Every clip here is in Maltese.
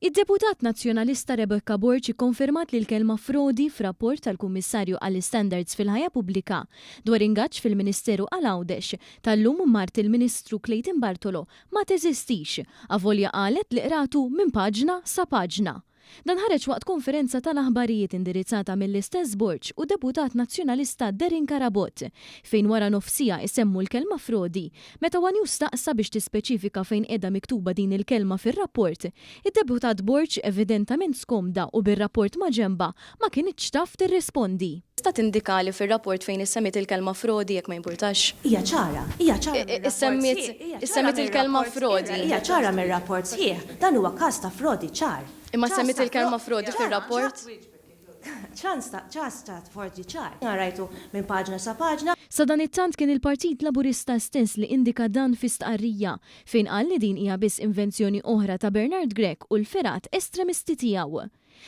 Id-deputat nazzjonalista Rebecca Borch ikkonfermat li l-kelma frodi f'rapport tal-Kummissarju għall-Standards fil-ħajja pubblika dwar ingaġġ fil-Ministeru għal-Għawdex tal-lum mart il-Ministru Clayton Bartolo ma teżistix, avolja qalet li qratu minn paġna sa paġna. Dan ħareġ waqt konferenza tal-aħbarijiet indirizzata mill-istess Borch u deputat nazzjonalista Derin Karabot fejn wara nofsija isemmu l-kelma frodi. Meta One staqsa biex tispeċifika fejn qiegħda miktuba din il-kelma fir-rapport, id-deputat Borch evidentament skomda u bir-rapport ma' ġemba ma kienitx taf tirrispondi. Tista' tindikali fir-rapport fejn issemmiet il-kelma frodi jekk ma jimpurtax? Hija ċara. Issemmiet il-kelma frodi. Hija ċara mir-rapport sħiħ, dan huwa każ ta' frodi ċar. Imma semmit il-kelma frodi fir-rapport? ċans ta' frodi ċar. Rajtu minn paġna sa paġna. Sa dan it-tant kien il-Partit Laburista stess li indika dan fi stqarrija fejn qal li din hija biss invenzjoni oħra ta' Bernard Grech u l-ferat estremisti tiegħu.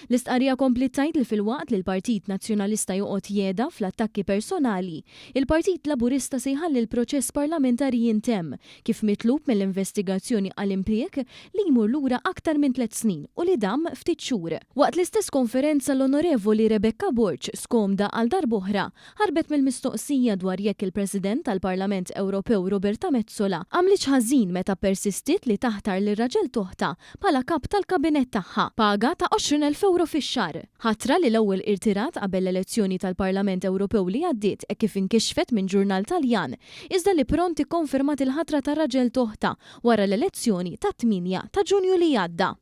L-istqarrija kompli tajt li fil-waqt li l-Partit Nazzjonalista joqgħod jeda fl-attakki personali, il-Partit Laburista se jħalli l-proċess parlamentari jintemm kif mitlub mill-investigazzjoni għall-impjeg li jmur lura aktar minn 3 snin u li dam ftit xhur. Waqt l-istess konferenza l-Onorevoli Rebecca Borch skomda għal darb'oħra ħarbet mill-mistoqsija dwar jekk il-President tal-Parlament Ewropew Roberta Metsola għamlitx ħażin meta persistit li taħtar lir raġel toħta bħala kap tal-kabinett tagħha paga ta' 20,000 euro fix-xahar. Ħatra li l-ewwel irtirat qabel l-elezzjoni tal-Parlament Ewropew li għaddiet kif inkixfet minn ġurnal Taljan, iżda li pront ikkonfermat il-ħatra tar raġel toħta wara l-elezzjoni ta' 8 ta' Ġunju li għadda.